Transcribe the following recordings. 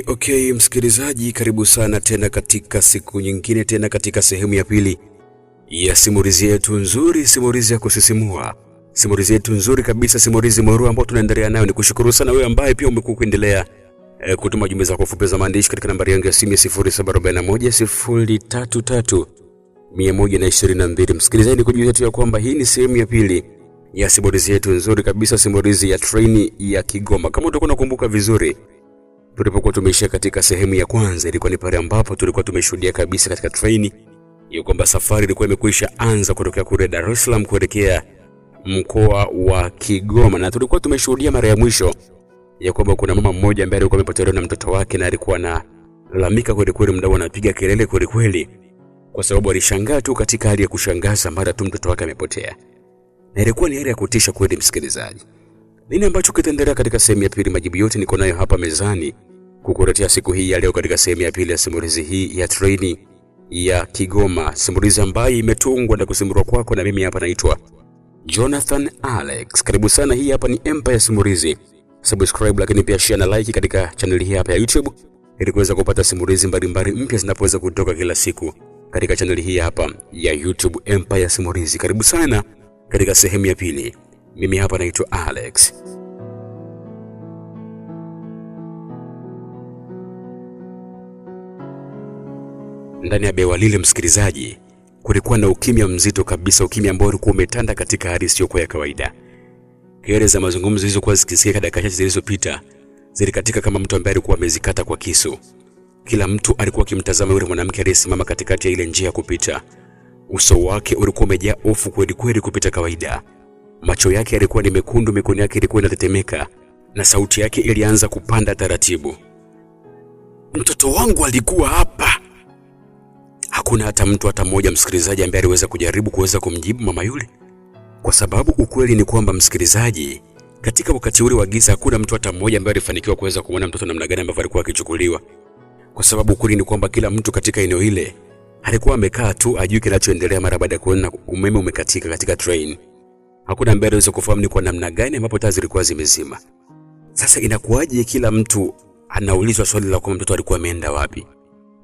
Okay, msikilizaji, karibu sana tena katika siku nyingine, tena katika sehemu ya pili ya simulizi yetu nzuri, simulizi ya kusisimua, simulizi yetu nzuri kabisa, simulizi moro ambao tunaendelea nayo. Nikushukuru sana wewe ambaye pia umekuwa kuendelea kutuma jumbe zako fupi za maandishi katika nambari yangu ya simu 0741033122. Msikilizaji, nikujuza tu ya kwamba hii ni sehemu ya pili ya simulizi yetu nzuri kabisa, simulizi ya treni ya Kigoma. Kama utakuwa unakumbuka vizuri, tulipokuwa tumeishia katika sehemu ya kwanza, ilikuwa ni pale ambapo tulikuwa tumeshuhudia kabisa katika treni ya kwamba safari ilikuwa imekwisha anza kutokea kule Dar es Salaam kuelekea mkoa wa Kigoma, na tulikuwa tumeshuhudia mara ya mwisho ya kwamba kuna mama mmoja ambaye alikuwa amepotelewa na mtoto wake, na alikuwa analalamika kweli kweli, mdau anapiga kelele kweli kweli, kwa sababu alishangaa tu katika hali ya kushangaza mara tu mtoto wake amepotea. Na ilikuwa ni hali ya kutisha kweli msikilizaji. Nini ambacho kitaendelea katika sehemu ya pili? Majibu yote niko nayo hapa mezani kukuletea siku hii ya leo katika sehemu ya pili ya simulizi hii ya treni ya Kigoma, simulizi ambayo imetungwa na kusimuliwa kwako na mimi hapa naitwa Jonathan Alex. Karibu sana, hii hapa ni Empire Simulizi. Subscribe lakini pia share na like katika channel hii hapa ya YouTube ili kuweza kupata simulizi mbalimbali mpya zinapoweza kutoka kila siku katika channel hii hapa ya YouTube Empire Simulizi. Karibu sana katika sehemu ya pili. Mimi hapa naitwa Alex. Ndani ya bewa lile msikilizaji, kulikuwa na ukimya mzito kabisa, ukimya ambao ulikuwa umetanda katika hali isiyokuwa ya kawaida. Kelele za mazungumzo zilizokuwa zikisikika dakika chache zilizopita zilikatika kama mtu ambaye alikuwa amezikata kwa kisu. Kila mtu alikuwa akimtazama yule mwanamke aliyesimama katikati ya ile njia ya kupita. Uso wake ulikuwa umejaa hofu kweli kweli kupita kawaida. Macho yake yalikuwa ni mekundu, mikono yake ilikuwa inatetemeka, na sauti yake ilianza kupanda taratibu. Mtoto wangu alikuwa hapa. Hakuna hata mtu hata mmoja msikilizaji ambaye aliweza kujaribu kuweza kumjibu mama yule, kwa sababu ukweli ni kwamba msikilizaji, katika wakati ule wa giza hakuna mtu hata mmoja ambaye alifanikiwa kuweza kuona mtoto namna gani ambavyo alikuwa akichukuliwa, kwa sababu ukweli ni kwamba kila mtu katika eneo hile alikuwa amekaa tu ajui kinachoendelea mara baada ya kuona umeme umekatika katika train. Hakuna ambaye aliweza kufahamu ni kwa namna gani ambapo taa zilikuwa zimezima. Sasa inakuwaje kila mtu anaulizwa swali la kwa mtoto alikuwa ameenda wapi?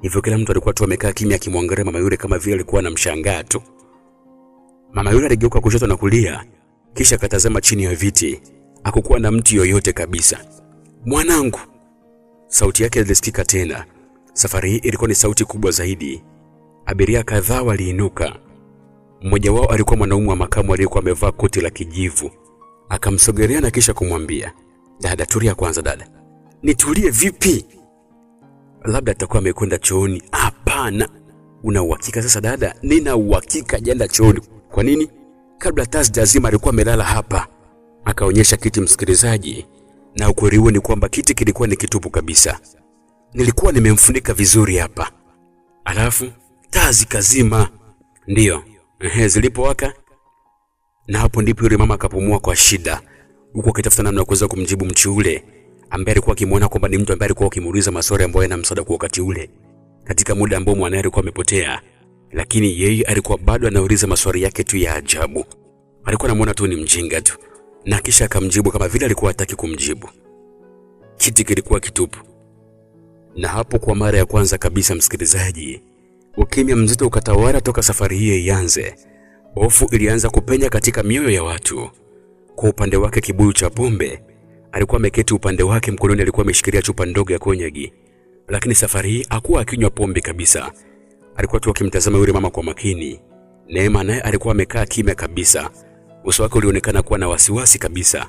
Hivyo kila mtu alikuwa tu amekaa kimya akimwangalia mama yule kama vile alikuwa anamshangaa tu. Mama yule aligeuka kushoto na kulia, kisha akatazama chini ya viti. Hakukuwa na mtu yoyote kabisa. Mwanangu, sauti yake ilisikika tena. Safari hii ilikuwa ni sauti kubwa zaidi. Abiria kadhaa waliinuka. Mmoja wao alikuwa mwanaume wa makamu aliyekuwa amevaa koti la kijivu. Akamsogelea na kisha kumwambia, "Dada, tulia kwanza dada." "Nitulie vipi? Labda atakuwa amekwenda chooni." "Hapana." "Una uhakika sasa dada?" "Nina uhakika hajaenda chooni." "Kwa nini?" "Kabla taa hazijazima alikuwa amelala hapa." Akaonyesha kiti msikilizaji, na ukweli huo ni kwamba kiti kilikuwa ni kitupu kabisa. "Nilikuwa nimemfunika vizuri hapa. Alafu taa zikazima." "Ndio." Zilipowaka, na hapo ndipo yule mama akapumua kwa shida, huko akitafuta namna ya kuweza kumjibu mtu yule ambaye alikuwa akimuona kwamba ni mtu ambaye alikuwa akimuuliza maswali ambayo yanamsaada kwa wakati ule, katika muda ambao mwanae alikuwa amepotea. Lakini yeye alikuwa bado anauliza maswali yake tu ya ajabu. Alikuwa anamuona tu ni mjinga tu, na kisha akamjibu kama vile alikuwa hataki kumjibu. Kiti kilikuwa kitupu. Na hapo kwa mara ya kwanza kabisa msikilizaji, ukimya mzito ukatawala toka safari hii ianze. Hofu ilianza kupenya katika mioyo ya watu. Kwa upande wake kibuyu cha pombe, alikuwa ameketi upande wake, mkononi alikuwa ameshikilia chupa ndogo ya konyagi. Lakini safari hii hakuwa akinywa pombe kabisa. Alikuwa tu akimtazama yule mama kwa makini. Neema naye alikuwa amekaa kimya kabisa. Uso wake ulionekana kuwa na wasiwasi kabisa.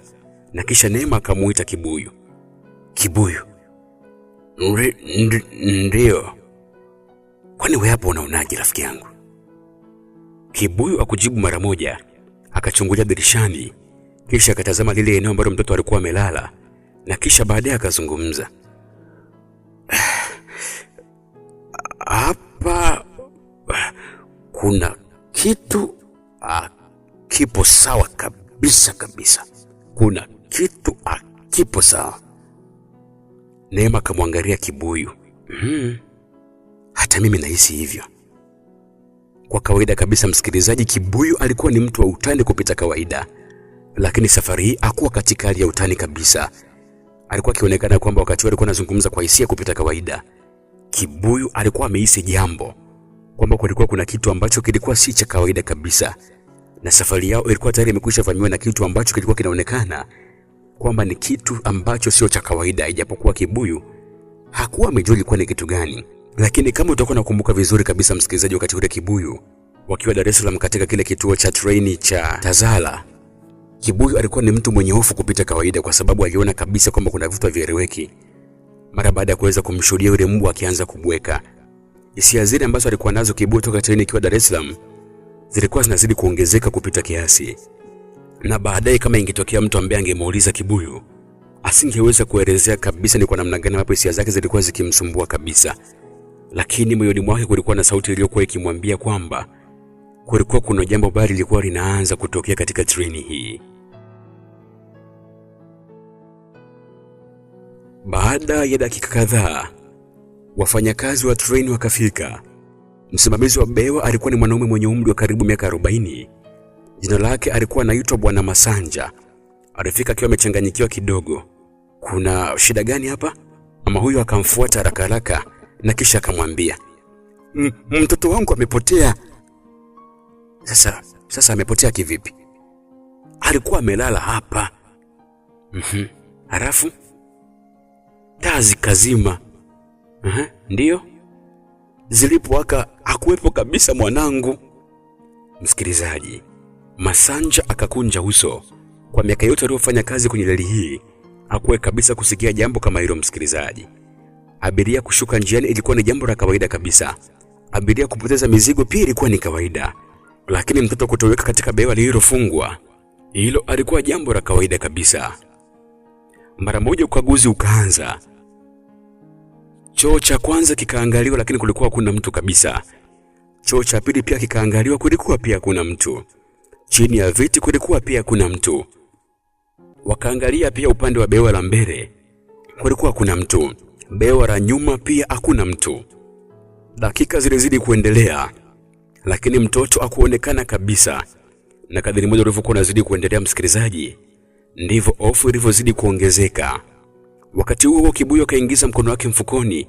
Na kisha Neema akamuita Kibuyu. "Kibuyu." Ndio." "Kwani wewe hapo unaonaje rafiki yangu?" Kibuyu akujibu mara moja, akachungulia dirishani, kisha akatazama lile eneo ambalo mtoto alikuwa amelala, na kisha baadaye akazungumza. "Hapa kuna kitu kipo sawa kabisa kabisa. Kuna kitu kipo sawa." Neema akamwangalia Kibuyu. Hata mimi nahisi hivyo." Kwa kawaida kabisa msikilizaji, Kibuyu alikuwa ni mtu wa utani kupita kawaida, lakini safari hii hakuwa katika hali ya utani kabisa. Alikuwa akionekana kwamba wakati alikuwa anazungumza kwa hisia kupita kawaida. Kibuyu alikuwa amehisi jambo, kwamba kulikuwa kuna kitu ambacho kilikuwa si cha kawaida kabisa, na safari yao ilikuwa tayari imekwisha vamiwa na kitu ambacho kilikuwa kinaonekana kwamba ni kitu ambacho sio cha kawaida, ijapokuwa Kibuyu hakuwa amejua ilikuwa ni kitu gani. Lakini kama utakuwa unakumbuka vizuri kabisa msikilizaji, wakati ule Kibuyu wakiwa Dar es Salaam katika kile kituo cha treni cha Tazara, Kibuyu alikuwa ni mtu mwenye hofu kupita kawaida, kwa sababu aliona kabisa kwamba kuna vitu havieleweki. Mara baada ya kuweza kumshuhudia yule mbwa akianza kubweka, hisia zile ambazo alikuwa nazo Kibuyu toka treni ikiwa Dar es Salaam zilikuwa zinazidi kuongezeka kupita kiasi. Na baadaye kama ingetokea mtu ambaye angemuuliza Kibuyu, asingeweza kuelezea kabisa ni kwa namna gani hapo hisia zake zilikuwa zikimsumbua kabisa. Lakini moyoni mwake kulikuwa na sauti iliyokuwa ikimwambia kwamba kulikuwa kuna jambo baya lilikuwa linaanza kutokea katika treni hii. Baada ya dakika kadhaa, wafanyakazi wa treni wakafika. Msimamizi wa bewa alikuwa ni mwanaume mwenye umri wa karibu miaka 40. Jina lake alikuwa anaitwa Bwana Masanja. Alifika akiwa amechanganyikiwa kidogo. Kuna shida gani hapa? Mama huyo akamfuata haraka haraka na kisha akamwambia, mtoto wangu amepotea. Sasa amepotea kivipi? Alikuwa amelala hapa. Halafu taa zikazima. Ndio. Zilipowaka hakuwepo kabisa mwanangu. Msikilizaji, Masanja akakunja uso. Kwa miaka yote aliyofanya kazi kwenye reli hii, hakuwahi kabisa kusikia jambo kama hilo msikilizaji. Abiria kushuka njiani ilikuwa ni jambo la kawaida kabisa. Abiria kupoteza mizigo pia ilikuwa ni kawaida. Lakini mtoto kutoweka katika bewa lililofungwa, hilo alikuwa jambo la kawaida kabisa. Mara moja ukaguzi ukaanza. Choo cha kwanza kikaangaliwa, lakini kulikuwa hakuna mtu kabisa. Choo cha pili pia kikaangaliwa, kulikuwa pia hakuna mtu. Chini ya viti kulikuwa pia hakuna mtu. Wakaangalia pia upande wa bewa la mbele, kulikuwa hakuna mtu. Bewa la nyuma pia hakuna mtu. Dakika zilizidi kuendelea, lakini mtoto hakuonekana kabisa. Na kadiri muda ulivyokuwa unazidi kuendelea msikilizaji, ndivyo hofu ilivyozidi kuongezeka. Wakati huo Kibuyu akaingiza mkono wake mfukoni,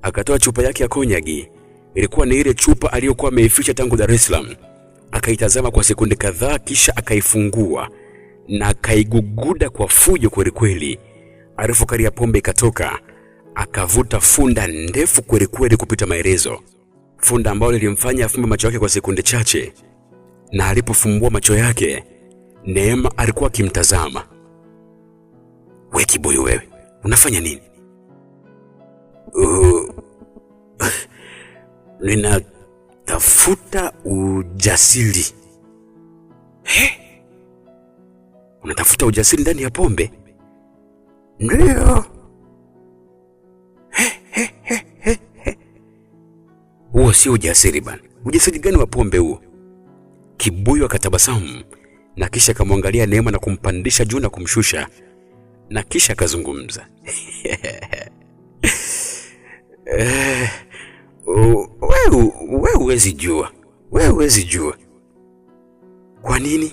akatoa chupa yake ya konyagi. Ilikuwa ni ile chupa aliyokuwa ameificha tangu Dar es Salaam. Akaitazama kwa sekunde kadhaa, kisha akaifungua na akaiguguda kwa fujo kweli kweli. Harufu ya pombe ikatoka. Akavuta funda ndefu kweli kweli kupita maelezo. Funda ambalo lilimfanya afumbe macho yake kwa sekunde chache. Na alipofumbua macho yake, Neema alikuwa akimtazama. "We Kibuyu wewe, unafanya nini?" "Ninatafuta ujasiri." "Unatafuta ujasiri ndani ya pombe?" "Ndio." "Huo si ujasiri bana. Ujasiri gani wa pombe huo?" Kibuyu akatabasamu na kisha akamwangalia Neema na kumpandisha juu na kumshusha, na kisha akazungumza. Wewe huwezi jua. Kwa nini?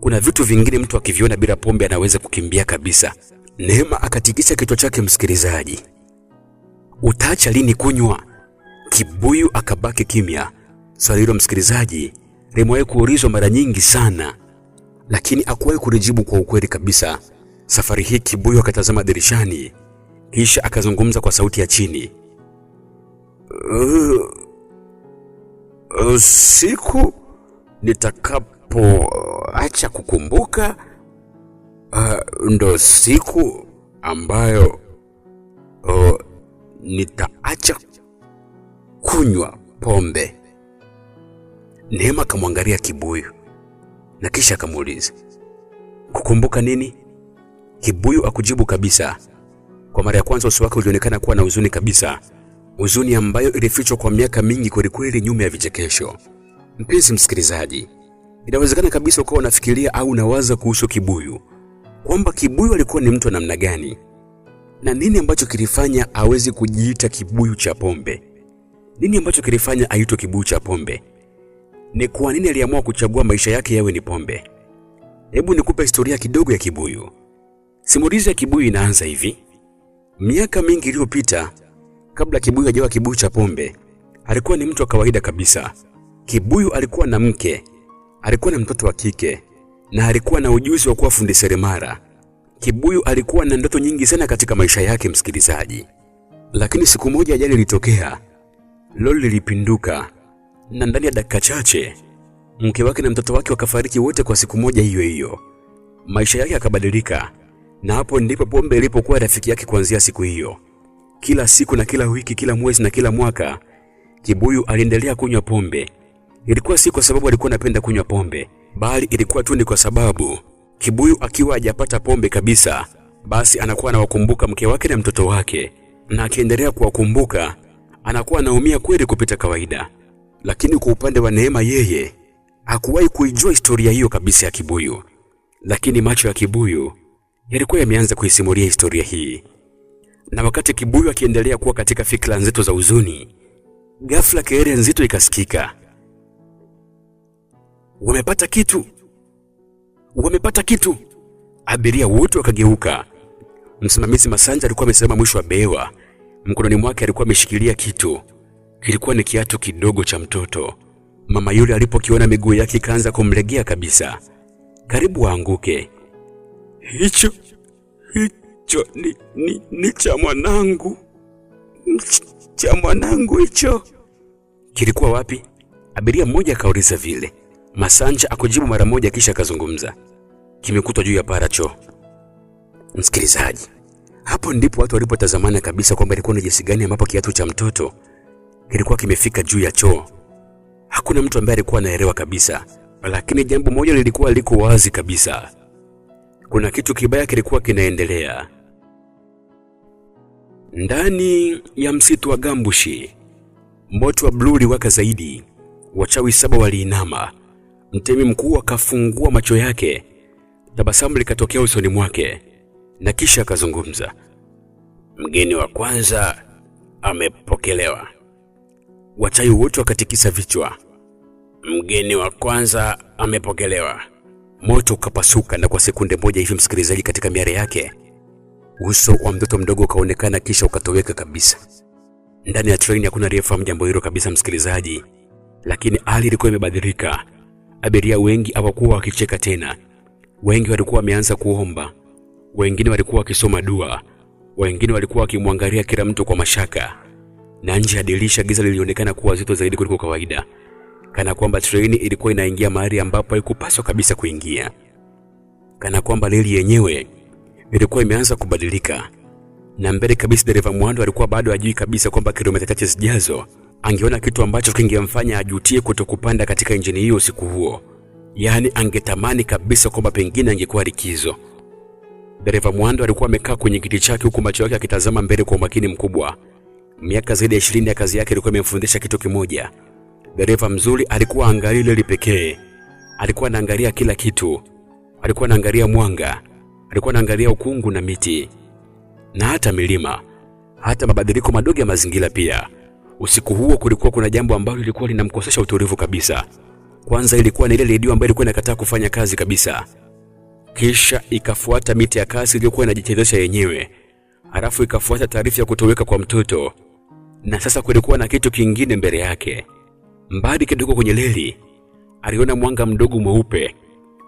Kuna vitu vingine mtu akiviona bila pombe anaweza kukimbia kabisa. Neema akatikisa kichwa chake msikilizaji. "Utaacha lini kunywa?" Kibuyu akabaki kimya. Swali hilo msikilizaji limewahi kuulizwa mara nyingi sana, lakini hakuwahi kulijibu kwa ukweli kabisa. Safari hii Kibuyu akatazama dirishani, kisha akazungumza kwa sauti ya chini. "Siku nitakapoacha kukumbuka, ndo siku ambayo nitaacha kunywa pombe." Neema akamwangalia Kibuyu na kisha akamuuliza, "Kukumbuka nini?" Kibuyu akujibu kabisa. Kwa mara ya kwanza uso wake ulionekana kuwa na huzuni kabisa. Huzuni ambayo ilifichwa kwa miaka mingi kweli kweli nyuma ya vichekesho. Mpenzi msikilizaji, inawezekana kabisa ukawa unafikiria au unawaza kuhusu Kibuyu, kwamba Kibuyu alikuwa ni mtu wa namna gani na nini ambacho kilifanya awezi kujiita Kibuyu cha pombe. Nini ambacho kilifanya aitwe kibuyu cha pombe? Ni kwa nini aliamua kuchagua maisha yake yawe ni pombe? Hebu nikupe historia kidogo ya kibuyu. Simulizi ya kibuyu inaanza hivi. Miaka mingi iliyopita, kabla kibuyu hajawa kibuyu cha pombe, alikuwa ni mtu wa kawaida kabisa. Kibuyu alikuwa na mke, alikuwa na mtoto wa kike, na alikuwa na ujuzi wa kuwa fundi seremala. Kibuyu alikuwa na ndoto nyingi sana katika maisha yake, msikilizaji. Lakini siku moja ajali ilitokea. Lori lilipinduka na ndani ya dakika chache mke wake na mtoto wake wakafariki wote kwa siku moja hiyo hiyo. Maisha yake yakabadilika, na hapo ndipo pombe ilipokuwa rafiki yake kuanzia siku hiyo. Kila siku na kila wiki, kila mwezi na kila mwaka, kibuyu aliendelea kunywa pombe. Ilikuwa si kwa sababu alikuwa anapenda kunywa pombe, bali ilikuwa tu ni kwa sababu kibuyu akiwa hajapata pombe kabisa, basi anakuwa anawakumbuka mke wake na mtoto wake, na akiendelea kuwakumbuka anakuwa anaumia kweli kupita kawaida. Lakini kwa upande wa Neema, yeye hakuwahi kuijua historia hiyo kabisa ya kibuyu, lakini macho ya kibuyu yalikuwa yameanza kuisimulia historia hii. Na wakati kibuyu akiendelea kuwa katika fikra nzito za huzuni, ghafla kelele nzito ikasikika. Wamepata kitu! Wamepata kitu! Abiria wote wakageuka. Msimamizi Masanja alikuwa amesimama mwisho wa bewa. Mkononi mwake alikuwa ameshikilia kitu. Kilikuwa ni kiatu kidogo cha mtoto. Mama yule alipokiona miguu yake ikaanza kumlegea kabisa, karibu aanguke. Hicho ni cha mwanangu. Cha mwanangu hicho. Kilikuwa wapi? Abiria mmoja akauliza vile. Masanja akujibu mara moja kisha akazungumza. Kimekutwa juu ya paracho. Msikilizaji, hapo ndipo watu walipotazamana kabisa kwamba ilikuwa ni jinsi gani ambapo kiatu cha mtoto kilikuwa kimefika juu ya choo. Hakuna mtu ambaye alikuwa anaelewa kabisa, lakini jambo moja lilikuwa liko wazi kabisa. Kuna kitu kibaya kilikuwa kinaendelea. Ndani ya msitu wa Gambushi, moto wa blue uliwaka zaidi. Wachawi 7 waliinama. Mtemi mkuu akafungua macho yake. Tabasamu likatokea usoni mwake, na kisha akazungumza. Mgeni wa kwanza amepokelewa. Wachawi wote wakatikisa vichwa. Mgeni wa kwanza amepokelewa. Moto ukapasuka, na kwa sekunde moja hivi, msikilizaji, katika miale yake uso wa mtoto mdogo ukaonekana kisha ukatoweka kabisa. Ndani ya treni hakuna aliyefahamu jambo hilo kabisa, msikilizaji, lakini hali ilikuwa imebadilika. Abiria wengi hawakuwa wakicheka tena. Wengi walikuwa wameanza kuomba, wengine walikuwa wakisoma dua, wengine walikuwa wakimwangalia kila mtu kwa mashaka. Na nje ya dirisha giza lilionekana kuwa zito zaidi kuliko kawaida, kana kwamba treni ilikuwa inaingia mahali ambapo haikupaswa kabisa kuingia, kana kwamba reli yenyewe ilikuwa imeanza kubadilika. Na mbele kabisa dereva Mwando alikuwa bado hajui kabisa kwamba kilomita chache zijazo angeona kitu ambacho kingemfanya ajutie kutokupanda katika injini hiyo usiku huo. Yaani angetamani kabisa kwamba pengine angekuwa likizo. Dereva Mwando alikuwa amekaa kwenye kiti chake huku macho yake akitazama mbele kwa umakini mkubwa. Miaka zaidi ya 20 ya kazi yake ilikuwa imemfundisha kitu kimoja. Dereva mzuri alikuwa angalia ile pekee. Alikuwa anaangalia kila kitu. Alikuwa anaangalia mwanga, alikuwa anaangalia ukungu na miti, na hata milima, hata mabadiliko madogo ya mazingira pia. Usiku huo kulikuwa kuna jambo ambalo lilikuwa linamkosesha utulivu kabisa. Kwanza ilikuwa ni ile redio ambayo ilikuwa inakataa kufanya kazi kabisa. Kisha ikafuata miti ya kasi iliyokuwa inajichezesha yenyewe. Halafu ikafuata taarifa ya kutoweka kwa mtoto. Na sasa kulikuwa na kitu kingine mbele yake. Mbali kidogo kwenye reli, aliona mwanga mdogo mweupe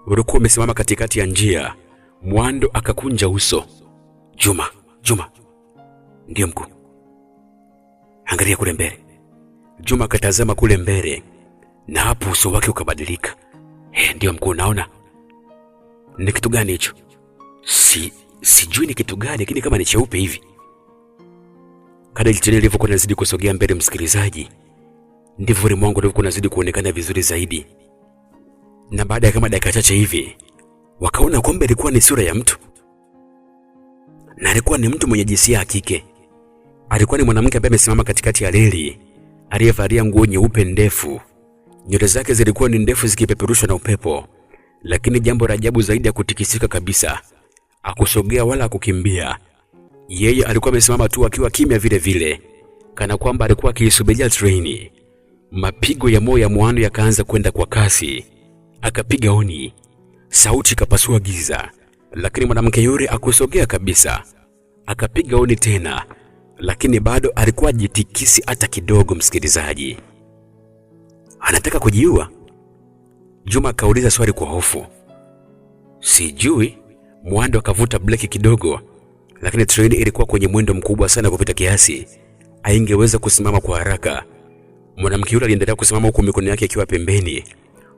ulikuwa umesimama katikati ya njia. Mwando akakunja uso. Juma. Ndiyo mkuu. Angalia kule mbele. Juma akatazama kule mbele, na hapo uso wake ukabadilika. Ndiyo mkuu, naona. Ni kitu gani hicho? Sijui ni kitu gani, lakini kama ni cheupe hivi. Kadri treni ilivyokuwa inazidi kusogea mbele, msikilizaji, ndivyo ulimwengu ulivyokuwa unazidi kuonekana vizuri zaidi. Na baada ya kama dakika chache hivi, wakaona kwamba ilikuwa ni sura ya mtu. Na alikuwa ni mtu mwenye jinsia ya kike. Alikuwa ni mwanamke ambaye amesimama katikati ya reli, aliyevalia nguo nyeupe ndefu. Nywele zake zilikuwa ni ndefu zikipeperushwa na upepo. Lakini jambo la ajabu zaidi ya kutikisika kabisa, akusogea wala kukimbia. Yeye alikuwa amesimama tu akiwa kimya vile vile. kana kwamba alikuwa akiisubiria treni. Mapigo ya moyo ya Mwando yakaanza kwenda kwa kasi. Akapiga honi. Sauti ikapasua giza, lakini mwanamke yule akusogea kabisa. Akapiga honi tena, lakini bado alikuwa jitikisi hata kidogo. Msikilizaji, anataka kujiua? Juma akauliza swali kwa hofu. Sijui. Mwando akavuta breki kidogo, lakini treni ilikuwa kwenye mwendo mkubwa sana kupita kiasi. Haingeweza kusimama kwa haraka. Mwanamke yule aliendelea kusimama huku mikono yake ikiwa pembeni,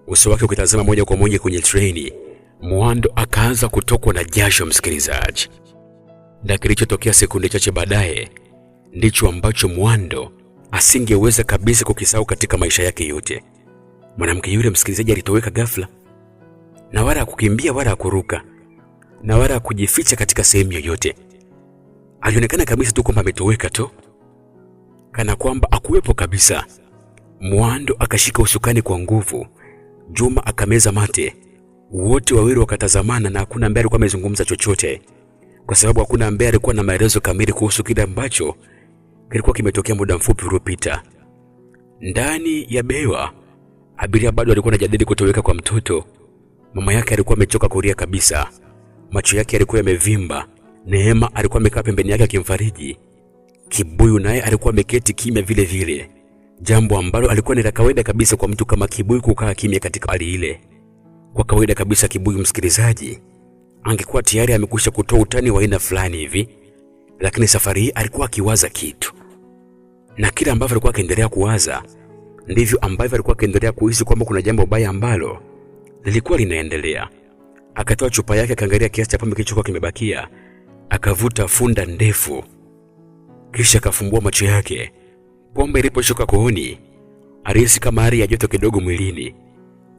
uso wake ukitazama moja kwa moja kwenye treni. Mwando akaanza kutokwa na jasho. Msikilizaji, na kilichotokea sekunde chache baadaye ndicho ambacho Mwando asingeweza kabisa kukisahau katika maisha yake yote. Mwanamke yule, msikilizaji, alitoweka ghafla, na wala kukimbia wala kuruka na wala kujificha katika sehemu yoyote. Alionekana kabisa tu kwamba ametoweka tu, kana kwamba hakuwepo kabisa. Mwando akashika usukani kwa nguvu. Juma akameza mate. Wote wawili wakatazamana na hakuna ambaye alikuwa amezungumza chochote, kwa sababu hakuna ambaye alikuwa na maelezo kamili kuhusu kile ambacho kilikuwa kimetokea muda mfupi uliopita. Ndani ya bewa, abiria bado alikuwa anajadili kutoweka kwa mtoto. Mama yake alikuwa amechoka kulia kabisa. Macho yake yalikuwa yamevimba. Neema alikuwa amekaa pembeni yake akimfariji. Kibuyu naye alikuwa ameketi kimya vile vile, jambo ambalo alikuwa ni la kawaida kabisa kwa mtu kama Kibuyu kukaa kimya katika hali ile. Kwa kawaida kabisa Kibuyu, msikilizaji, angekuwa tayari amekwisha kutoa utani wa aina fulani hivi, lakini safari hii alikuwa akiwaza kitu, na kile ambavyo alikuwa akiendelea kuwaza ndivyo ambavyo alikuwa akiendelea kuhisi kwamba kuna jambo baya ambalo lilikuwa linaendelea. Akatoa chupa yake, akaangalia kiasi cha pombe kilichokuwa kimebakia, akavuta funda ndefu, kisha akafumbua macho yake. Pombe iliposhuka kooni, alihisi kama hali ya joto kidogo mwilini,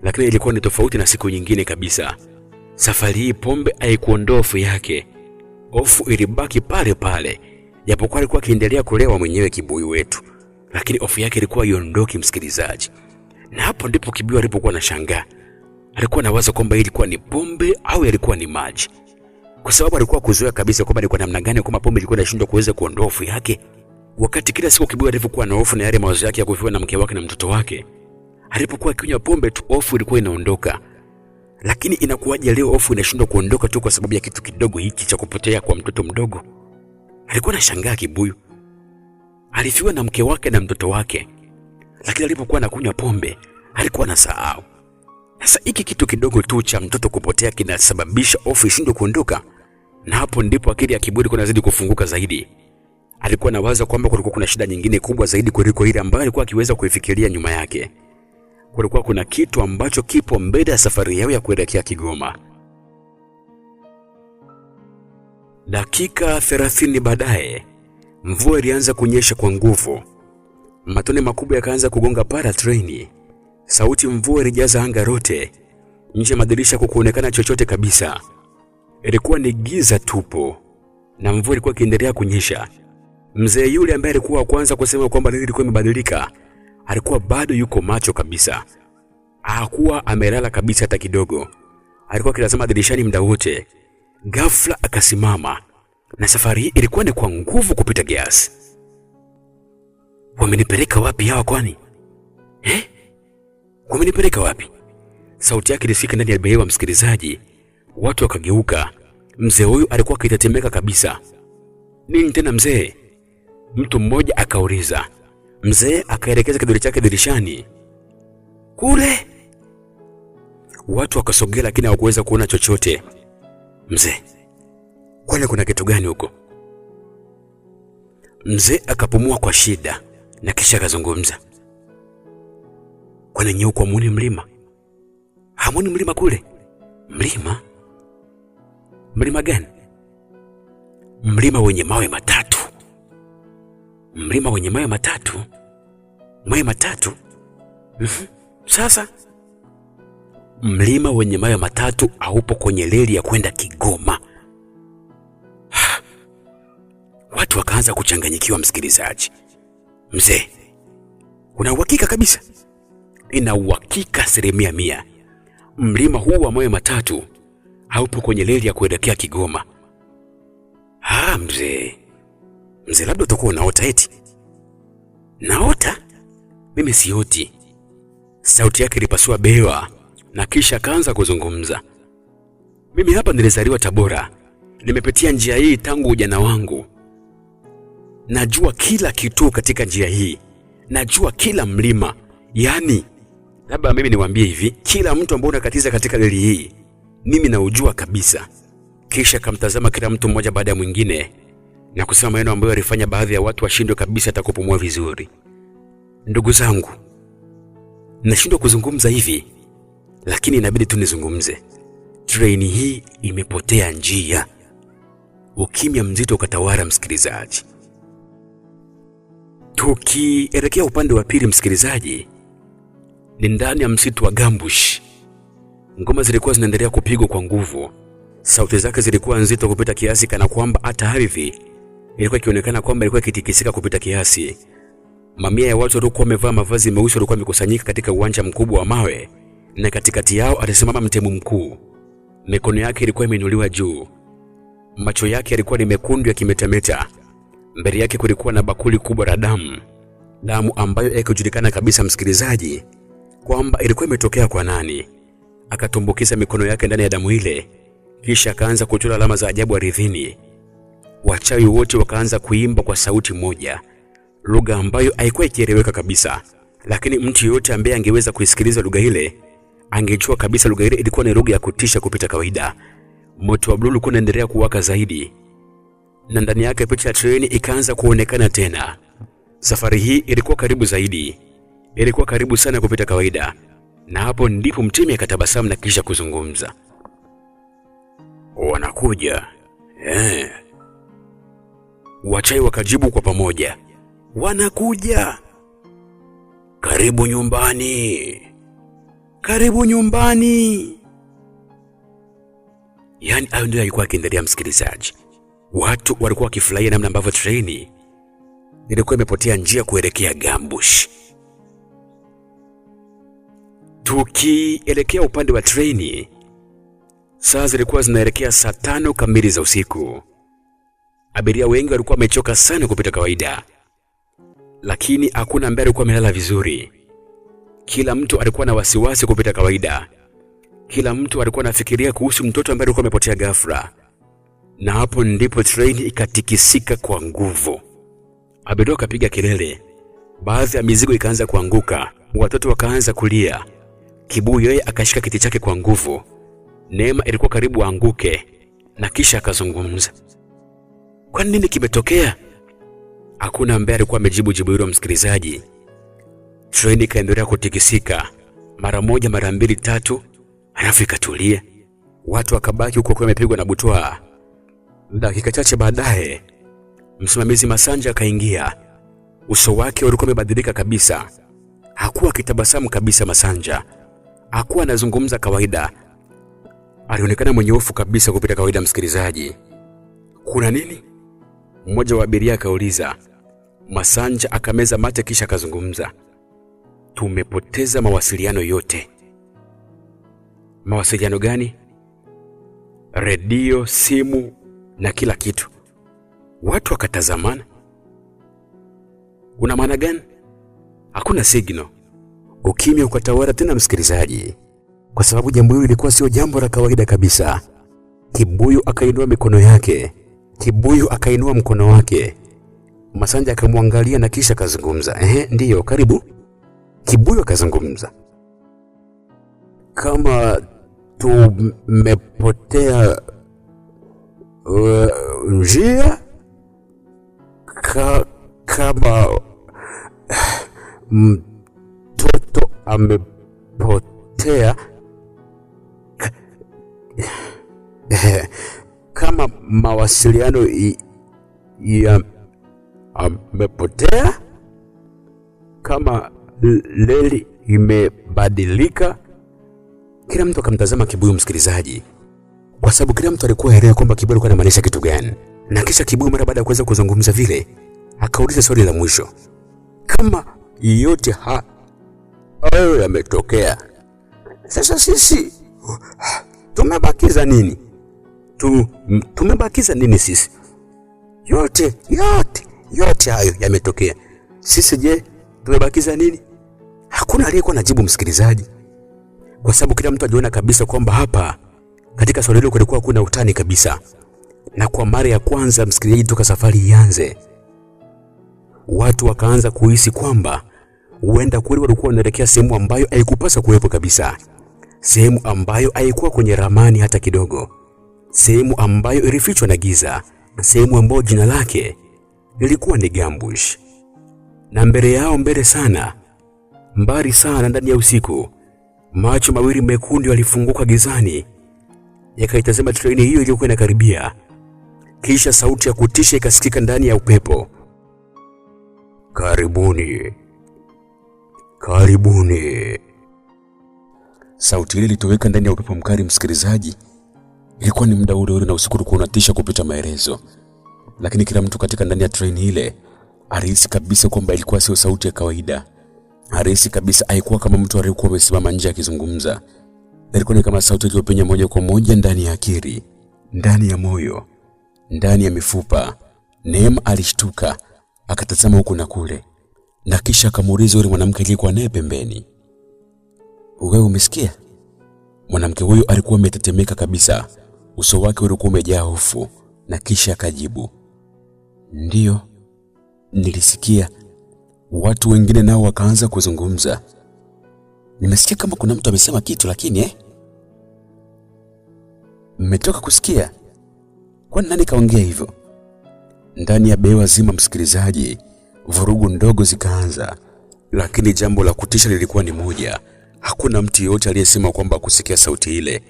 lakini ilikuwa ni tofauti na siku nyingine kabisa. Safari hii pombe haikuondoa hofu yake. Hofu ilibaki pale pale, japokuwa alikuwa akiendelea kulewa mwenyewe Kibuyu wetu, lakini hofu yake ilikuwa iondoki, msikilizaji. Na hapo ndipo Kibuyu alipokuwa anashangaa. Alikuwa anawaza kwamba ilikuwa ni pombe au ilikuwa ni maji, kwa sababu alikuwa kuzoea kabisa kwamba ilikuwa namna gani kwamba pombe ilikuwa inashindwa kuweza kuondoa hofu yake, wakati kila siku Kibuyu alivyokuwa na hofu na yale mawazo yake ya kufiwa na mke wake na mtoto wake. Alipokuwa akinywa pombe tu hofu ilikuwa inaondoka. Lakini inakuwaje leo hofu inashindwa kuondoka tu kwa sababu ya kitu kidogo hiki cha kupotea kwa mtoto mdogo? Alikuwa anashangaa Kibuyu. Alifiwa na mke wake na mtoto wake, lakini alipokuwa anakunywa pombe alikuwa anasahau. Sasa hiki kitu kidogo tu cha mtoto kupotea kinasababisha hofu ishindwe kuondoka, na hapo ndipo akili ya Kibuyu inazidi kufunguka zaidi. Alikuwa anawaza kwamba kulikuwa kuna shida nyingine kubwa zaidi kuliko ile ambayo alikuwa akiweza kuifikiria nyuma yake. Kulikuwa kuna kitu ambacho kipo mbele ya safari yao ya kuelekea Kigoma. Dakika 30 baadaye, mvua ilianza kunyesha kwa nguvu. Matone makubwa yakaanza kugonga para treni. Sauti mvua ilijaza anga lote. Nje madirisha kukuonekana chochote kabisa. Ilikuwa ni giza tupo, na mvua ilikuwa ikiendelea kunyesha. Mzee yule ambaye alikuwa wa kwanza kusema kwamba nini ilikuwa imebadilika, alikuwa bado yuko macho kabisa. Hakuwa amelala kabisa hata kidogo. Alikuwa akitazama dirishani muda wote. Ghafla akasimama, na safari hii ilikuwa ni kwa nguvu kupita kiasi. Wamenipeleka wapi hawa kwani? Wamenipeleka wapi? Sauti yake ilisikika ndani ya behewa, msikilizaji. Watu wakageuka. Mzee huyu alikuwa akitetemeka kabisa. Nini tena mzee? Mtu mmoja akauliza. Mzee akaelekeza kidole chake dirishani. Kule. Watu wakasogea, lakini hawakuweza kuona chochote. Mzee, kwani kuna kitu gani huko? Mzee akapumua kwa shida na kisha akazungumza. Kwani nyinyi huko hamuni mlima? Hamuni mlima kule? Mlima? Mlima gani? Mlima wenye mawe matatu. Mlima wenye mawe matatu? Mawe matatu? Sasa mlima wenye mawe matatu haupo kwenye reli ya kwenda Kigoma. Watu wakaanza kuchanganyikiwa, msikilizaji. Mzee, una uhakika kabisa? Ina uhakika 100%. Mlima huu wa mawe matatu haupo kwenye reli ya kuelekea Kigoma. Mzee. Mzee, labda utakuwa unaota eti. Naota? Mimi sioti. Sauti yake ilipasua bewa na kisha akaanza kuzungumza. Mimi hapa nilizaliwa Tabora. Nimepitia njia hii tangu ujana wangu. Najua kila kitu katika njia hii. Najua kila mlima. Yaani, labda mimi niwaambie hivi, kila mtu ambaye unakatiza katika reli hii, mimi naujua kabisa. Kisha kamtazama kila mtu mmoja baada ya mwingine na kusema maneno ambayo alifanya baadhi ya watu washindwe kabisa hata kupumua vizuri. Ndugu zangu, nashindwa kuzungumza hivi, lakini inabidi tu nizungumze. Treni hii imepotea njia. Ukimya mzito ukatawala msikilizaji. Tukielekea upande wa pili msikilizaji, ni ndani ya msitu wa Gambush. Ngoma zilikuwa zinaendelea kupigwa kwa nguvu. Sauti zake zilikuwa nzito kupita kiasi, kana kwamba hata ardhi ilikuwa ikionekana kwamba ilikuwa ikitikisika kupita kiasi. Mamia ya watu walikuwa wamevaa mavazi meusi walikuwa wamekusanyika katika uwanja mkubwa wa mawe, na katikati yao alisimama mtemu mkuu. Mikono yake ilikuwa imeinuliwa juu. Macho yake yalikuwa ni mekundu yakimetameta. Mbele yake kulikuwa na bakuli kubwa la damu. Damu ambayo haikujulikana kabisa msikilizaji kwamba ilikuwa imetokea kwa nani. Akatumbukiza mikono yake ndani ya damu ile, kisha akaanza kuchora alama za ajabu ardhini. Wachawi wote wakaanza kuimba kwa sauti moja, lugha ambayo haikuwa ikieleweka kabisa, lakini mtu yote ambaye angeweza kuisikiliza lugha ile angejua kabisa lugha ile ilikuwa ni lugha ya kutisha kupita kawaida. Moto wa blue ulikuwa unaendelea kuwaka zaidi, na ndani yake picha ya treni ikaanza kuonekana tena. Safari hii ilikuwa karibu zaidi, ilikuwa karibu sana kupita kawaida, na hapo ndipo mtemi akatabasamu na kisha kuzungumza. Wanakuja. Wachawi wakajibu kwa pamoja, wanakuja. Karibu nyumbani. Karibu nyumbani. Yaani hayo ndio yalikuwa yakiendelea msikilizaji. Watu walikuwa wakifurahia namna ambavyo treni ilikuwa imepotea njia kuelekea Gambush. Tukielekea upande wa treni, saa zilikuwa zinaelekea saa 5 kamili za usiku. Abiria wengi walikuwa wamechoka sana kupita kawaida, lakini hakuna ambaye alikuwa amelala vizuri. Kila mtu alikuwa na wasiwasi kupita kawaida. Kila mtu alikuwa anafikiria kuhusu mtoto ambaye alikuwa amepotea ghafla. Na hapo ndipo treni ikatikisika kwa nguvu. Abiria wakapiga kelele. Baadhi ya mizigo ikaanza kuanguka. Watoto wakaanza kulia. Kibuyu yeye akashika kiti chake kwa nguvu. Neema ilikuwa karibu aanguke, na kisha akazungumza. Kwa nini kimetokea? Hakuna ambaye alikuwa amejibu jibu hilo msikilizaji. Treni ikaendelea kutikisika mara moja, mara mbili, tatu, halafu ikatulia. Watu wakabaki huko kwa wamepigwa na butwaa. Dakika chache baadaye, msimamizi Masanja akaingia. Uso wake ulikuwa umebadilika kabisa. Hakuwa akitabasamu kabisa Masanja. Hakuwa anazungumza kawaida. Alionekana mwenye hofu kabisa kupita kawaida msikilizaji. Kuna nini? Mmoja wa abiria akauliza. Masanja akameza mate kisha akazungumza. Tumepoteza mawasiliano yote. Mawasiliano gani? Redio, simu na kila kitu. Watu wakatazamana. Una maana gani? Hakuna signal. Ukimya ukatawala tena msikilizaji, kwa sababu jambo hili lilikuwa sio jambo la kawaida kabisa. Kibuyu akainua mikono yake. Kibuyu akainua mkono wake. Masanja akamwangalia na kisha akazungumza. Ndiyo, karibu. Kibuyu akazungumza. Kama tumepotea njia, kama mtoto amepotea, kama mawasiliano amepotea, kama leli imebadilika. Kila mtu akamtazama Kibuyu msikilizaji, kwa sababu kila mtu alikuwa haelewi kwamba Kibuyu alikuwa anamaanisha kitu gani. Na kisha Kibuyu mara baada ya kuweza kuzungumza vile, akauliza swali la mwisho. Kama yote hayo yametokea, sasa sisi tumebakiza nini? Tumebakiza nini sisi? Yote hayo yametokea. Sisi je, Tumebakiza nini? Hakuna aliyekuwa anajibu msikilizaji, kwa sababu kila mtu aliona kabisa kwamba hapa katika swali hilo kulikuwa kuna utani kabisa. Na kwa mara ya kwanza msikilizaji, toka safari ianze, watu wakaanza kuhisi kwamba huenda kweli walikuwa wanaelekea sehemu ambayo haikupaswa kuwepo kabisa, sehemu ambayo haikuwa kwenye ramani hata kidogo, sehemu ambayo ilifichwa na giza, sehemu ambayo jina lake lilikuwa ni Gambush. Na mbele yao, mbele sana, mbali sana, ndani ya usiku, macho mawili mekundu yalifunguka gizani, yakaitazama treni hiyo iliyokuwa inakaribia. Kisha sauti ya kutisha ikasikika ndani ya upepo. Karibuni, karibuni. Sauti ile ilitoweka ndani ya upepo mkali msikilizaji. Ilikuwa ni muda ule na usiku ulikuwa unatisha kupita maelezo. Lakini kila mtu katika ndani ya treni ile alihisi kabisa kwamba ilikuwa sio sauti ya kawaida. Alihisi kabisa haikuwa kama mtu aliyekuwa amesimama nje akizungumza. Ilikuwa ni kama sauti iliyopenya moja kwa moja ndani ya akili, ndani ya moyo, ndani ya mifupa. Neema alishtuka, akatazama huku na kule, na kisha akamuuliza yule mwanamke aliyekuwa naye pembeni, "Wewe umesikia?" Mwanamke huyo alikuwa ametetemeka kabisa, uso wake ulikuwa umejaa hofu, na kisha akajibu, "Ndiyo, nilisikia." Watu wengine nao wakaanza kuzungumza, "Nimesikia kama kuna mtu amesema kitu, lakini mmetoka kusikia? Kwani nani kaongea hivyo?" Ndani ya bewa zima msikilizaji, vurugu ndogo zikaanza, lakini jambo la kutisha lilikuwa ni moja. Hakuna mtu yote aliyesema kwamba kusikia sauti ile.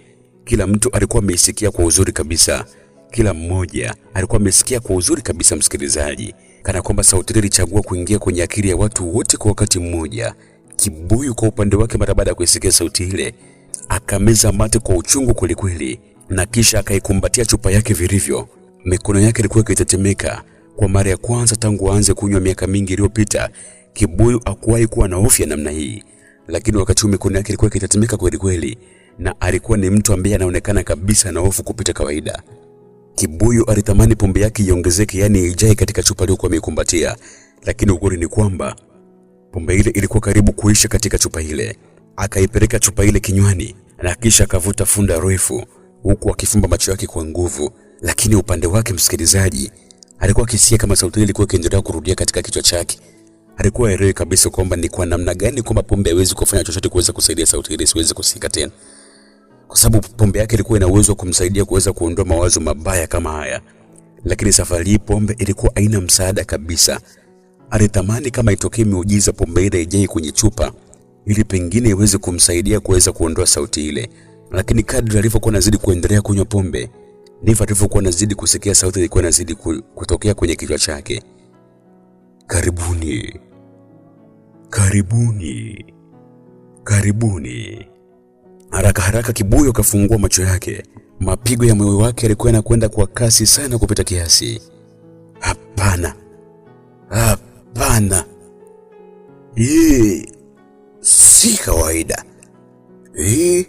Kila mtu alikuwa ameisikia kwa uzuri kabisa. Kila mmoja alikuwa amesikia kwa uzuri kabisa msikilizaji, kana kwamba sauti ile ilichagua kuingia kwenye akili ya watu wote kwa wakati mmoja. Kibuyu kwa upande wake, mara baada ya kuisikia sauti ile, akameza mate kwa uchungu kweli, na kisha akaikumbatia chupa yake vilivyo. Mikono yake ilikuwa ikitetemeka. Kwa mara ya kwanza tangu aanze kunywa miaka mingi iliyopita, Kibuyu hakuwahi kuwa na hofu ya namna hii. Lakini wakati mikono yake ilikuwa ikitetemeka kweli, na alikuwa ni mtu ambaye anaonekana kabisa na hofu kupita kawaida. Kibuyu alitamani pombe yake iongezeke, yani ijae katika chupa aliyokuwa ameikumbatia, lakini ukweli ni kwamba pombe ile ilikuwa karibu kuisha katika chupa ile. Akaipeleka chupa ile kinywani, na kisha akavuta funda refu huku akifumba macho yake kwa nguvu. Lakini upande wake msikilizaji, alikuwa akisikia kama sauti ile ilikuwa ikiendelea kurudia katika kichwa chake. Alikuwa elewi kabisa kwamba ni kwa namna gani kwamba pombe haiwezi kufanya chochote kuweza kusaidia sauti ile isiweze kusikika tena, kwa sababu pombe yake ilikuwa ina uwezo wa kumsaidia kuweza kuondoa mawazo mabaya kama haya. Lakini safari hii pombe ilikuwa haina msaada kabisa. Alitamani kama itokee miujiza pombe ile ijae kwenye chupa ili pengine iweze kumsaidia kuweza kuondoa sauti ile. Lakini kadri alivyokuwa anazidi kuendelea kunywa pombe, ndivyo alivyokuwa anazidi kusikia sauti ilikuwa inazidi kutokea kwenye kichwa chake. Karibuni, karibuni, karibuni. Haraka Kibuyu akafungua macho yake. Mapigo ya moyo wake yalikuwa yanakwenda kwa kasi sana kupita kiasi. Hapana, hapana, hii si kawaida. Hii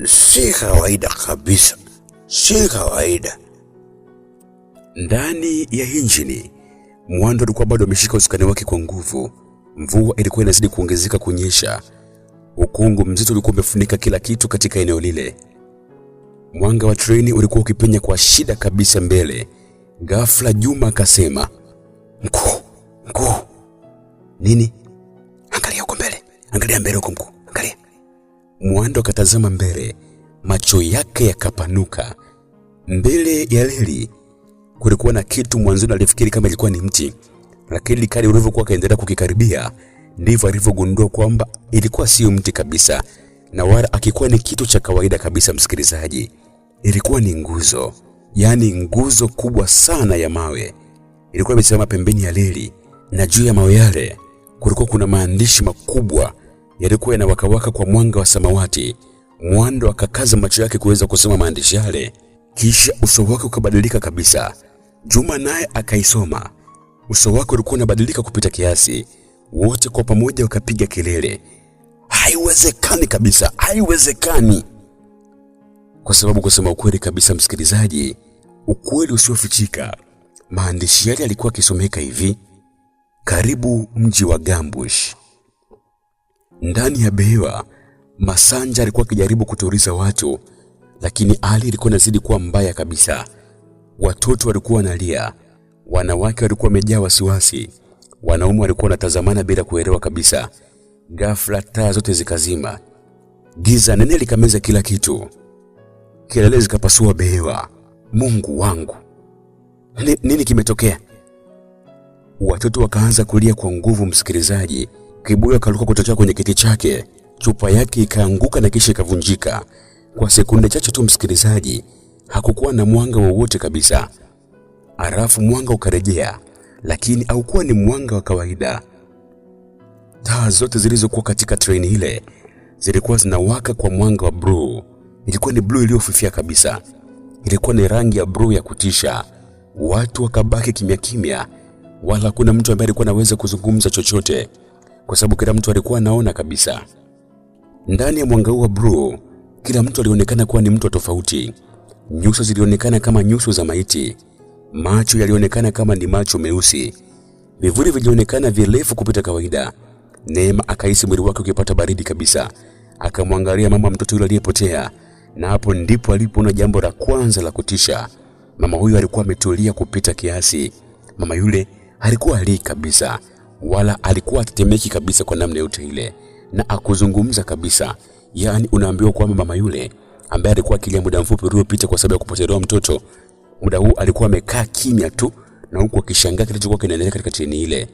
si kawaida kabisa, si kawaida. Ndani ya injini, Mwando alikuwa bado ameshika usukani wake kwa nguvu. Mvua ilikuwa inazidi kuongezeka kunyesha. Ukungu mzito ulikuwa umefunika kila kitu katika eneo lile. Mwanga wa treni ulikuwa ukipenya kwa shida kabisa mbele. Ghafla Juma akasema, Mkuu. Nini? Angalia huko mbele. Angalia mbele huko mkuu. Angalia. Mwando akatazama mbele. Macho yake yakapanuka. Mbele ya reli kulikuwa na kitu mwanzoni alifikiri kama ilikuwa ni mti. Lakini kadri ulivyokuwa kaendelea kukikaribia, ndivyo alivyogundua kwamba ilikuwa sio mti kabisa, na wala akikuwa ni kitu cha kawaida kabisa msikilizaji. Ilikuwa ni nguzo, yani nguzo kubwa sana ya mawe. Ilikuwa imesimama pembeni ya reli, na juu ya mawe yale kulikuwa kuna maandishi makubwa yalikuwa yanawakawaka kwa mwanga wa samawati. Mwando akakaza macho yake kuweza kusoma maandishi yale, kisha uso wake ukabadilika kabisa. Juma naye akaisoma. Uso wake ulikuwa unabadilika kupita kiasi. Wote kwa pamoja wakapiga kelele, haiwezekani kabisa, haiwezekani. Kwa sababu kusema ukweli kabisa msikilizaji, ukweli usiofichika, maandishi yale yalikuwa yakisomeka hivi: Karibu mji wa Gambush. Ndani ya behewa, Masanja alikuwa akijaribu kutuliza watu, lakini hali ilikuwa inazidi kuwa mbaya kabisa. Watoto walikuwa wanalia, wanawake walikuwa wamejaa wasiwasi, wanaume walikuwa wanatazamana bila kuelewa kabisa. Ghafla taa zote zikazima. Giza nene likameza kila kitu. Kelele zikapasua behewa. Mungu wangu! Nini kimetokea? Watoto wakaanza kulia kwa nguvu msikilizaji. Kibuyu akaruka kutoka kwenye kiti chake. Chupa yake ikaanguka na kisha ikavunjika. Kwa sekunde chache tu msikilizaji, hakukuwa na mwanga wowote kabisa. Halafu mwanga ukarejea, lakini haukuwa ni mwanga wa kawaida. Taa zote zilizokuwa katika treni ile zilikuwa zinawaka kwa mwanga wa blue. Ilikuwa ni blue iliyofifia kabisa. Ilikuwa ni rangi ya blue ya kutisha. Watu wakabaki kimya kimya, wala kuna mtu ambaye alikuwa anaweza kuzungumza chochote, kwa sababu kila mtu alikuwa anaona kabisa. Ndani ya mwanga wa blue, kila mtu alionekana kuwa ni mtu tofauti. Nyuso zilionekana kama nyuso za maiti. Macho yalionekana kama ni macho meusi. Vivuli vilionekana virefu kupita kawaida. Neema akahisi mwili wake ukipata baridi kabisa. Akamwangalia mama mtoto yule aliyepotea, na hapo ndipo alipoona jambo la kwanza la kutisha. Mama huyu alikuwa ametulia kupita kiasi. Mama yule alikuwa hali kabisa, wala alikuwa atetemeki kabisa kwa namna yote ile, na akuzungumza kabisa. Yaani unaambiwa kwamba mama yule ambaye alikuwa akilia muda mfupi uliopita kwa sababu ya kupotelewa mtoto, muda huu alikuwa amekaa kimya tu, na huku akishangaa kilichokuwa kinaendelea katika treni ile.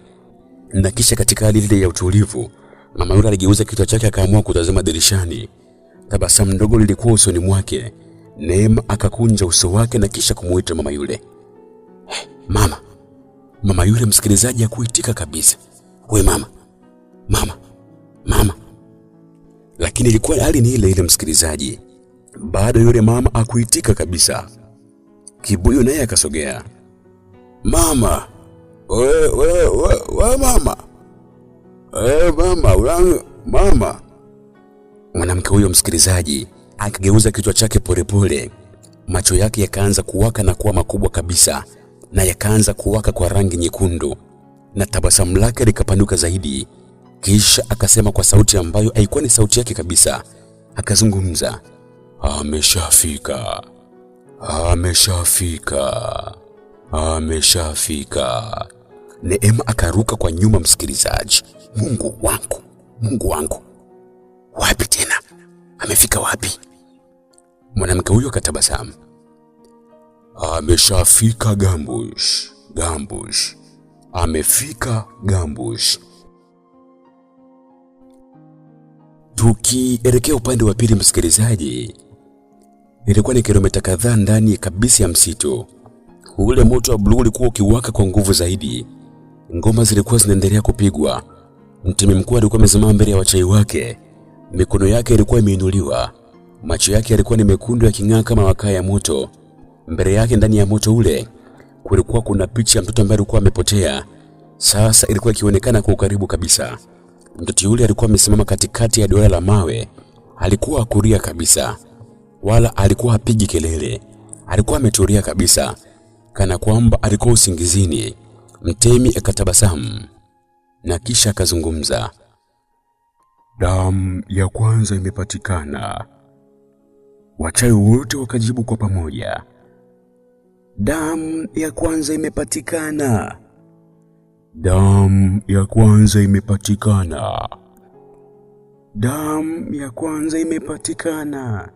Na kisha katika hali ile ya utulivu, mama yule aligeuza kichwa chake akaamua kutazama dirishani. Tabasamu ndogo lilikuwa usoni mwake. Neema akakunja uso wake na kisha kumuita mama yule. Hey, mama. Mama yule msikilizaji hakuitika kabisa. We mama. Mama. Mama. Lakini ilikuwa hali ni ile ile msikilizaji. Baada yule mama hakuitika kabisa. Kibuyu naye akasogea. Mama. We mama. Mama. Mwanamke huyo msikilizaji akageuza kichwa chake polepole. Macho yake yakaanza kuwaka na kuwa makubwa kabisa, na yakaanza kuwaka kwa rangi nyekundu, na tabasamu lake likapanuka zaidi. Kisha akasema kwa sauti ambayo haikuwa ni sauti yake kabisa. Akazungumza, ameshafika. Neema akaruka kwa nyuma msikilizaji. Mungu wangu. Wapi tena? Amefika wapi? Mwanamke huyo akatabasamu. Ameshafika Gambush. Amefika Gambush. Tukielekea upande wa pili msikilizaji, ilikuwa ni kilomita kadhaa ndani kabisa ya msitu. Ule moto wa blue ulikuwa ukiwaka kwa nguvu zaidi. Ngoma zilikuwa zinaendelea kupigwa. Mtemi mkuu alikuwa amesimama mbele ya wachai wake. Mikono yake ilikuwa imeinuliwa. Macho yake yalikuwa ni mekundu yaking'aa kama makaa ya moto. Mbele yake ndani ya moto ule kulikuwa kuna picha ya mtoto ambaye alikuwa amepotea. Sasa ilikuwa ikionekana kwa ukaribu kabisa. Mtoto yule alikuwa amesimama katikati ya duara la mawe. Alikuwa akuria kabisa, wala alikuwa hapigi kelele. Alikuwa ametulia kabisa, kana kwamba alikuwa usingizini. Mtemi akatabasamu na kisha akazungumza. Damu ya kwanza imepatikana. Wachawi wote wakajibu kwa pamoja. Damu ya kwanza imepatikana. Damu ya kwanza imepatikana. Damu ya kwanza imepatikana.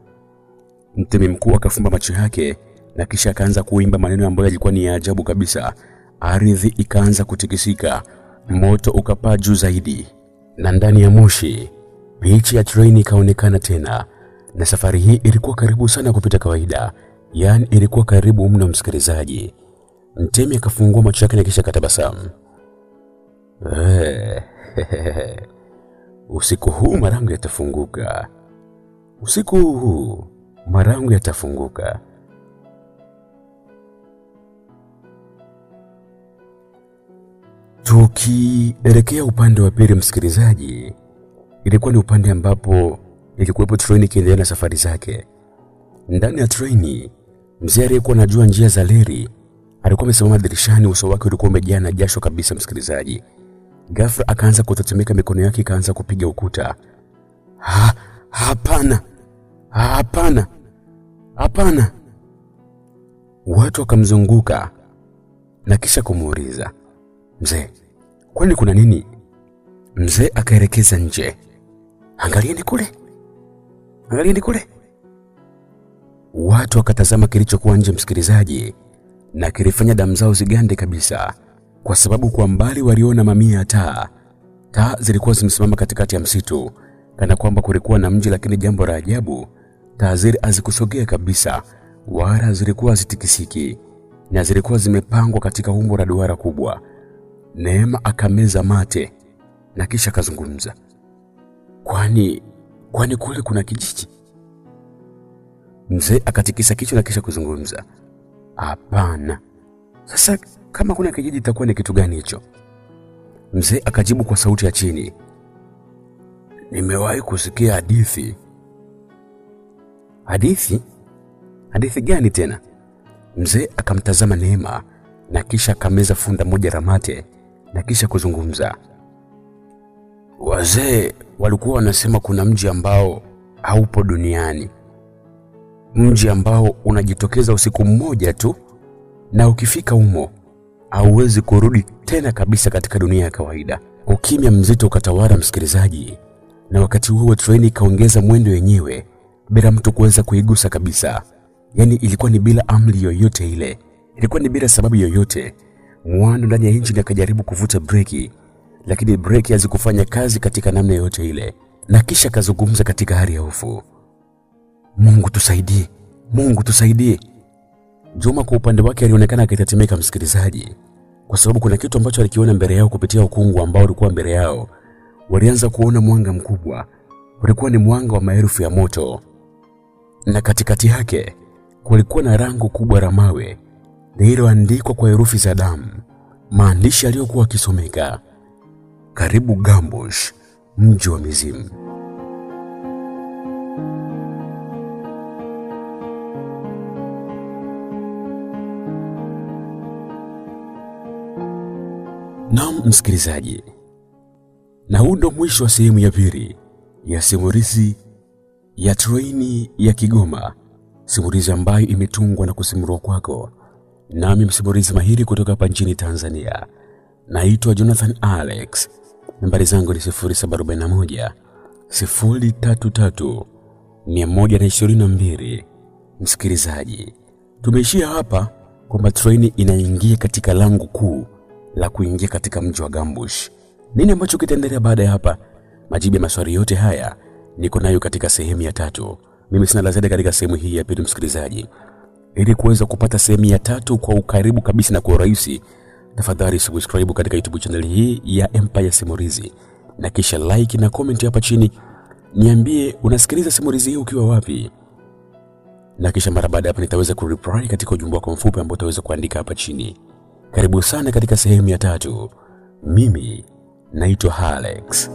Mtemi mkuu akafumba macho yake na kisha akaanza kuimba maneno ambayo yalikuwa ni ya ajabu kabisa. Ardhi ikaanza kutikisika, moto ukapaa juu zaidi, na ndani ya moshi picha ya treni ikaonekana tena. Na safari hii ilikuwa karibu sana kupita kawaida, yaani ilikuwa karibu mno msikilizaji. Mtemi akafungua macho yake na kisha akatabasamu. Usiku huu marango yatafunguka. Usiku huu marango yatafunguka. Tukielekea upande wa pili msikilizaji, ilikuwa ni upande ambapo ilikuwepo treni ikiendelea na safari zake. Ndani ya treni, mzee aliyekuwa anajua njia za leri alikuwa amesimama dirishani. Uso wake ulikuwa umejaa na jasho kabisa msikilizaji. Ghafla akaanza kutetemeka, mikono yake ikaanza kupiga ukuta. Hapana, hapana, hapana. Watu wakamzunguka na kisha kumuuliza, mzee, kwani kuna nini? Mzee akaelekeza nje. Angalieni kule, angalieni kule. Watu wakatazama kilichokuwa nje, msikilizaji, na kilifanya damu zao zigande kabisa, kwa sababu kwa mbali waliona mamia ya taa. Taa zilikuwa zimesimama katikati ya msitu kana kwamba kulikuwa na mji, lakini jambo la ajabu, taa zile hazikusogea kabisa wala zilikuwa hazitikisiki, na zilikuwa zimepangwa katika umbo la duara kubwa. Neema akameza mate na kisha kazungumza, kwani kule kuna kijiji? Mzee akatikisa kichwa na kisha kuzungumza, hapana. Sasa kama kuna kijiji itakuwa ni kitu gani hicho? Mzee akajibu kwa sauti ya chini, nimewahi kusikia hadithi. Hadithi? Hadithi gani tena? Mzee akamtazama Neema na kisha akameza funda moja la mate na kisha kuzungumza, wazee walikuwa wanasema kuna mji ambao haupo duniani, mji ambao unajitokeza usiku mmoja tu, na ukifika humo hauwezi kurudi tena kabisa katika dunia ya kawaida. Ukimya mzito ukatawala, msikilizaji, na wakati huo treni ikaongeza mwendo yenyewe bila mtu kuweza kuigusa kabisa. Yaani ilikuwa ni bila amri yoyote ile, ilikuwa ni bila sababu yoyote. Mwando ndani ya injini akajaribu kuvuta breki, lakini breki hazikufanya kazi katika namna yoyote ile, na kisha kazungumza katika hali ya hofu, Mungu tusaidie, Mungu tusaidie. Juma kwa upande wake alionekana akitetemeka, msikilizaji, kwa sababu kuna kitu ambacho alikiona mbele yao kupitia ukungu ambao ulikuwa mbele yao. Walianza kuona mwanga mkubwa, ulikuwa ni mwanga wa maelfu ya moto, na katikati yake kulikuwa na rango kubwa la mawe lililoandikwa kwa herufi za damu, maandishi yaliyokuwa yakisomeka, karibu Gambush, mji wa mizimu. Naam msikilizaji, na huu ndo mwisho wa sehemu ya pili ya simulizi ya treni ya Kigoma, simulizi ambayo imetungwa na kusimuliwa kwako nami msimulizi mahiri kutoka hapa nchini Tanzania. Naitwa Jonathan Alex. Nambari zangu ni 0741 033 122. Msikilizaji, tumeishia hapa kwamba treni inaingia katika lango kuu la kuingia katika mji wa Gambush. Nini ambacho kitaendelea baada ya hapa? Majibu ya maswali yote haya niko nayo katika sehemu ya 3. Mimi sina la ziada katika sehemu hii ya pili, msikilizaji. Ili kuweza kupata sehemu ya 3 kwa ukaribu kabisa na kwa urahisi, tafadhali subscribe katika YouTube channel hii ya Empire Simulizi, na kisha like na comment hapa chini. Niambie unasikiliza simulizi hii ukiwa wapi, na kisha mara baada hapa nitaweza kureply katika ujumbe wako mfupi ambao utaweza kuandika hapa chini. Karibu sana katika sehemu ya 3. Mimi naitwa Alex.